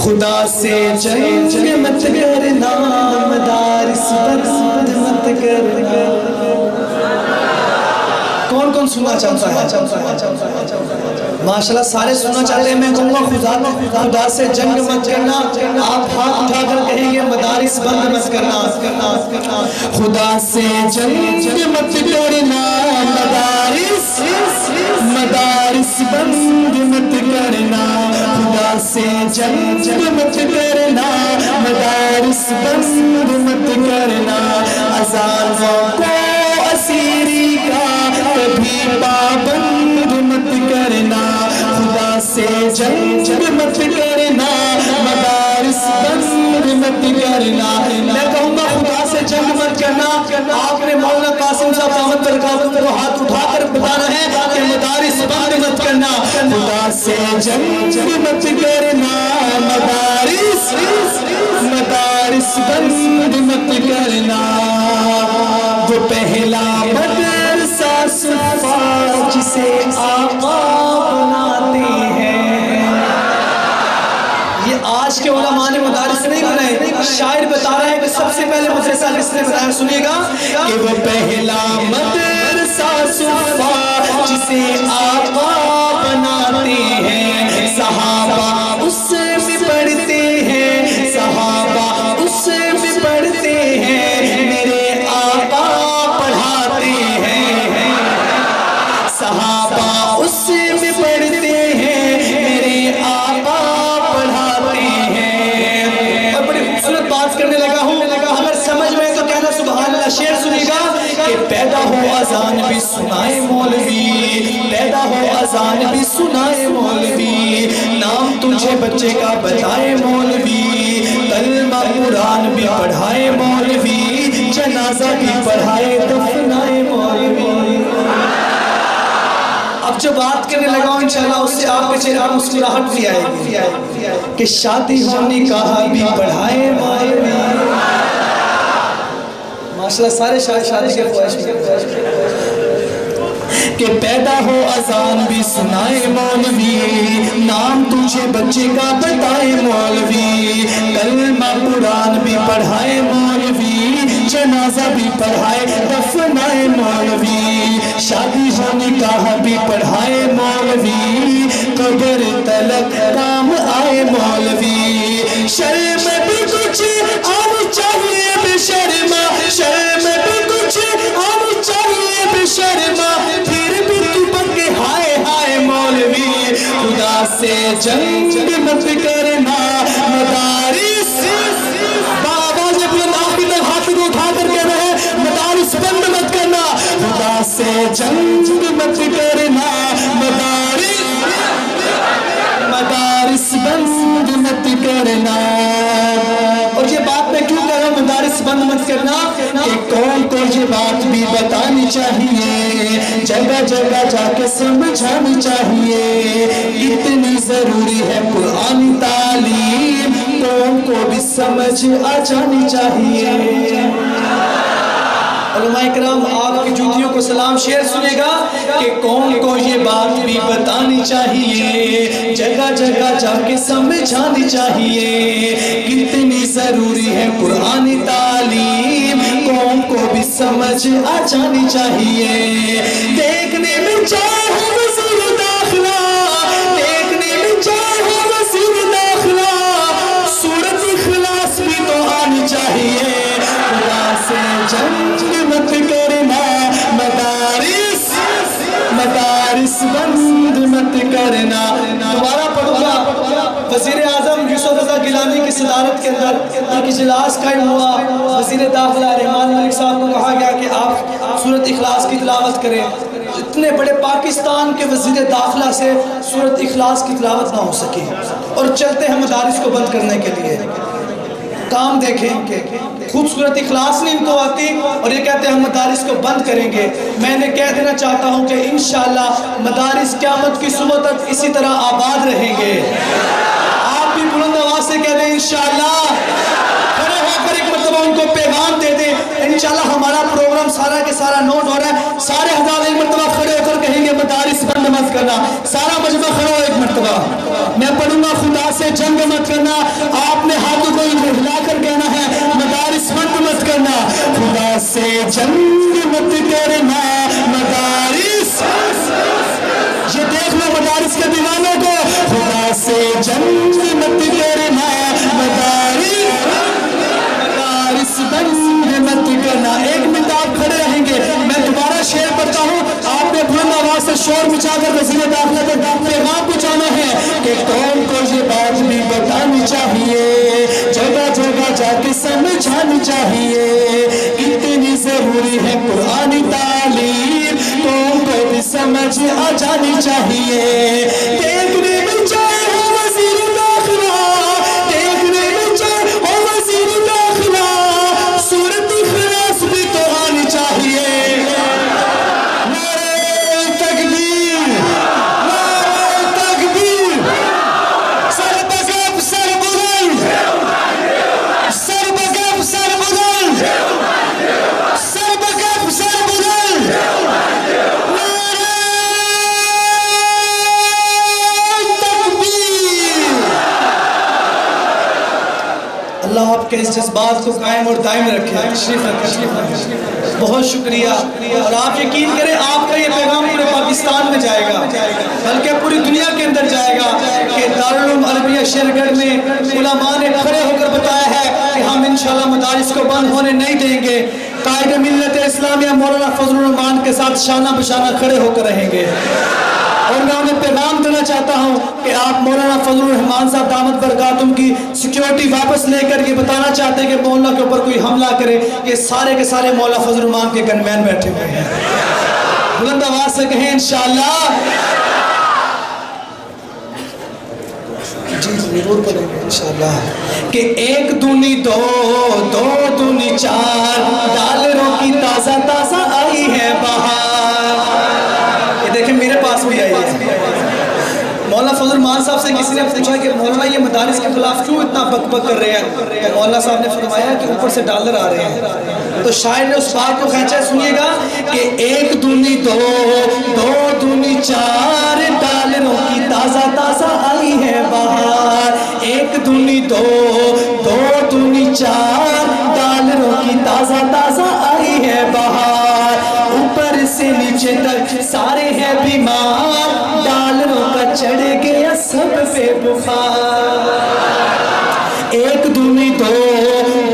خدا سے جنگ مت کرنا مدارس بند مت کرنا. کون کون سننا چاہتا ہے؟ ماشاءاللہ سارے سننا چاہتے ہیں. میں کہوں گا خدا سے جنگ مت کرنا. آپ ہاتھ اٹھا کر کہیں گے مدارس بند مت کرنا. خدا سے جنگ مت کرنا مدارس بند مت کرنا. خدا سے جنگ مت کرنا مدارس بند مت کرنا. اذانوں کو اسیری کا کبھی پابند مت کرنا. خدا سے جنگ مت کرنا مدارس بند مت کرنا. میں کہوں گا خدا سے جنگ مت کرنا. آپ نے مولانا قاسم صاحب دامت برکاتہ کو ہاتھ اٹھا کر بتانا ہے کہ مدارس بند مت کرنا. خدا سے جنگ مت کرنا مدارس بند مت کرنا. وہ پہلا مدرسہ صفا جسے آقا بناتے ہیں. یہ آج کے علماء نے مدارس نہیں بنائے. شاعر بتا رہا ہے کہ سب سے پہلے مدرسہ کس نے بنایا. سنیے گا کہ وہ پہلا مدرسہ صفا جسے آقا بناتے ہیں. صحابہ اس میں پڑھتے ہیں صحابہ اس میں پڑھتے ہیں. میرے آقا پڑھاتے ہیں. صحابہ اس میں پڑھتے ہیں میرے آقا پڑھاتے ہیں. اور بڑی خوبصورت بات کرنے لگا ہوں. اگر سمجھ میں تو کہنا سبحان اللہ. شعر سنیے گا کہ پیدا ہو اذان بھی سنائے مولوی. پیدا ہو اذان بھی سنائے مولوی. نام تجھے بچے کا بتائے مولوی. کلمہ قرآن بھی پڑھائے مولوی. جنازہ بھی پڑھائے دفنائے مولوی. اب جو بات کرنے لگا ہوں انشاءاللہ اس سے آپ کے چہرے پر مسکراہٹ بھی آئے گی کہ شادی ہونے کا بھی پڑھائے مولوی. ماشاءاللہ سارے شادی کے خواہش کہ پیدا ہو اذان بھی سنائے مولوی. نام تجھے بچے کا بتائے مولوی. کلمہ قرآن بھی پڑھائے مولوی. جنازہ بھی پڑھائے دفنائے مولوی. شادی ہو نکاح بھی پڑھائے مولوی. قبر تلک کام آئے مولوی. شرم بھی کچھ آنی چاہیے بے شرما. شرم بھی کچھ آنی چاہیے بے شرما. پھر بھی تو بنکے ہائے ہائے مولوی. خدا سے جنگ مت کرنا مدارس. بابا جب یہ ناخی میں ہاتھ کو اٹھا کر کہہ رہے ہیں مدارس بند مت کرنا. خدا سے جنگ مت کرنا مدارس بند مت کرنا. اور یہ بات میں کیوں کہہ رہا ہوں مدارس بند مت کرنا کہ قوم کو یہ بات بھی بتانی چاہیے. جگہ جگہ جا کے سمجھانی چاہیے. اتنی ضروری ہے قرآنی تعلیم. قوم کو بھی سمجھ آ جانی چاہیے. علماء اکرام آپ کی جوتیوں کو سلام. شعر سنے گا کہ قوم کو یہ بات بھی بتانی چاہیے. جگہ جگہ جا کے سمجھانی چاہیے. کتنی ضروری ہے قرآنی تعلیم. قوم کو بھی سمجھ آ جانی چاہیے. دیکھنے میں چاہے وزیر داخلہ. دیکھنے میں چاہے وزیر داخلہ. سورت اخلاص بھی تو آنی چاہیے. خدا سے جنگ مت کرنا مدارس بند مت کرنا. دوبارہ پڑھوں گا. وزیر اعظم یوسف رضا گیلانی کی صدارت کے اندر ایک اجلاس قائم ہوا. وزیر داخلہ رحمان ملک صاحب کو کہا گیا کہ آپ سورت اخلاص کی تلاوت کریں. اتنے بڑے پاکستان کے وزیر داخلہ سے سورت اخلاص کی تلاوت نہ ہو سکی اور چلتے ہیں مدارس کو بند کرنے کے لیے. کام دیکھیں ان کے، خوبصورت اخلاص نہیں ان کو آتی اور یہ کہتے ہیں ہم مدارس کو بند کریں گے۔ میں نے کہہ دینا چاہتا ہوں کہ انشاءاللہ مدارس قیامت کی صبح تک اسی طرح آباد رہیں گے۔ آپ بھی بلند آواز سے کہہ دیں انشاءاللہ، کھڑے ہو کر ایک مرتبہ ان کو پیغام دے دیں۔ انشاءاللہ ہمارا پروگرام سارا کے سارا نوٹ ہو رہا ہے، سارے حضرات ایک مرتبہ کھڑے ہو کر کہیں گے مدارس بند مت کرنا۔ سارا مجمع کھڑا ہو ایک مرتبہ، میں پڑھوں گا خدا سے جنگ مت کرنا، آپ نے ہاتھوں کو ہلا کر کہنا ہے مدارس بند مت کرنا، خدا سے جنگ مت کرنا مدارس، یہ دیکھ لو مدارس کے دیوانوں کو، خدا سے جنگ مت کرنا مدارس، مدارس بند مت کرنا۔ ایک منٹ آپ کھڑے رہیں گے، میں دوبارہ شعر پڑھتا ہوں، آپ نے بلند آواز سے شور مچا کر وزیر داخلہ تک پیغام پہنچانا ہے کہ قوم کو یہ بات بھی بتانی چاہیے، جگہ جگہ جا کے سمجھانی چاہیے، کتنی ضروری ہے قرآنی تعلیم، قوم کو بھی سمجھ آ جانی چاہیے۔ دیکھنے میں چاہے ہو وزیر داخلہ، دیکھنے میں چاہے ہو وزیر داخلہ، صورت اخلاص بھی تو آنی چاہیے۔ نعرہ تکبیر، نعرہ تکبیر، سر بگب سر بلند، سر بگب سر بلند، سر بگب سر بلند، نعرہ تکبیر۔ اللہ آپ کے اس جذبات کو قائم اور دائم رکھے۔ تشریف رکھیں، بہت شکریہ۔ اور آپ یقین کریں آپ کا یہ پیغام پورے پاکستان میں جائے گا، بلکہ پوری دنیا کے اندر جائے گا کہ دارالعلوم عربیہ شیر گڑھ میں علماء نے کھڑے ہو کر بتایا ہے کہ ہم انشاءاللہ مدارس کو بند ہونے نہیں دیں گے، قائد ملت اسلامیہ مولانا فضل الرحمان کے ساتھ شانہ بشانہ کھڑے ہو کر رہیں گے۔ اور میں انہیں پیغام دینا چاہتا ہوں کہ آپ مولانا فضل الرحمان صاحب دامت برکاتہم کی سیکیورٹی واپس لے کر یہ بتانا چاہتے ہیں کہ مولانا کے اوپر کوئی حملہ کرے، یہ سارے کے سارے مولانا فضل الرحمان کے گن مین بیٹھے ہوئے ہیں۔ بلند آواز سے کہیں انشاءاللہ، جی ضرور کریں گے انشاءاللہ، کہ ایک دونی دو، دو دونی چار، ڈالروں کی تازہ تازہ آئی ہے بہار۔ یہ دیکھیں میرے پاس بھی آئی ہے۔ مولانا فضل الرحمان صاحب سے کسی نے پوچھا کہ مولانا یہ مدارس کے خلاف کیوں اتنا بک بک کر رہے ہیں، تو مولانا صاحب نے فرمایا کہ اوپر سے ڈالر آ رہے ہیں۔ تو شاعر نے اس بات کو کھینچا، سنیے گا کہ ایک دونی دو، دو دونی چار، ڈالروں کی تازہ تازہ آئی ہے بہار۔ ایک دونی دو، دو دونی چار، ڈالروں کی تازہ تازہ آئی ہے بہار۔ اوپر سے نیچے تک سارے ہیں بیمار، ڈالروں کا چڑھ گیا سب پہ بخار۔ ایک دونی دو،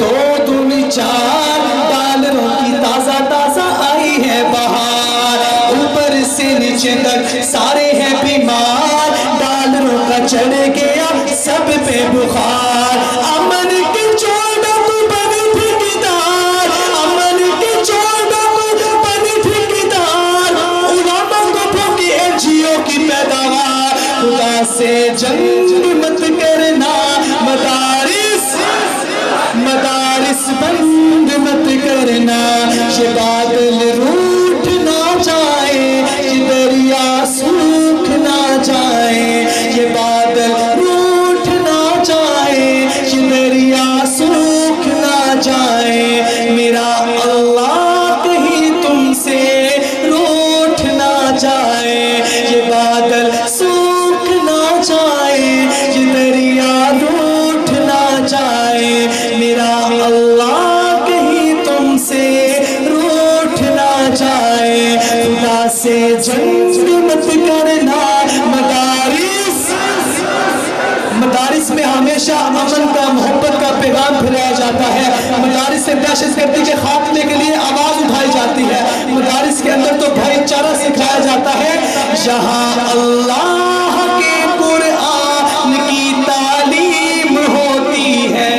دو دونی چار، ڈالروں کی تازہ تازہ آئی ہے بہار۔ اوپر سے نیچے تک سارے ہیں بیمار، ڈالروں کا چڑھ گیا سب پہ بخار۔ امن کے چوڑوں کو بن ٹھیکیدار، امن کے چوڑوں کو بن ٹھیکیدار، علماء کو پھونکی این جی او کی پیداوار۔ خدا سے جنگ مت کرنا مدارس، مدارس بند مت کرنا، یہ بادل روٹ نہ جائے، یہ دریا سوکھ نہ جائے، یہ بادل روٹ نہ جائے، یہ دریا سوکھ نہ جائے، میرا اللہ کہیں تم سے روٹ نہ جائے، یہ بادل سوکھ نہ جائے، یہ دریا روٹ نہ جائے، میرا اللہ کہیں تم سے روٹ نہ جائے۔ خدا سے جنگ مت کرنا مدارس، مدارس میں ہمیشہ امن کا محبت کا پیغام پھیلایا جاتا ہے، مدارس سے دہشت گردی کے خاتمے کے لیے آواز اٹھائی جاتی ہے، مدارس کے اندر تو بھائی چارہ سکھایا جاتا ہے۔ یہاں اللہ کے قرآن کی تعلیم ہوتی ہے،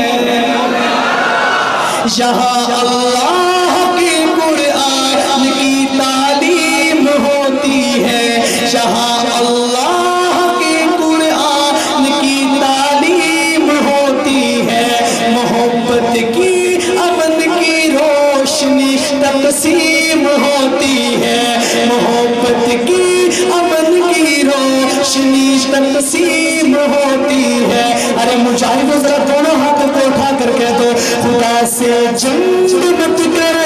یہاں اللہ کے قرآن کی تعلیم ہوتی ہے، یہاں اللہ کے قرآن کی تعلیم ہوتی ہے، محبت اونچ نیچ تقسیم ہوتی ہے. ارے مجاہدوں ذرا دونوں ہاتھ کو اٹھا کر کہہ دو خدا سے جنگ مت کرو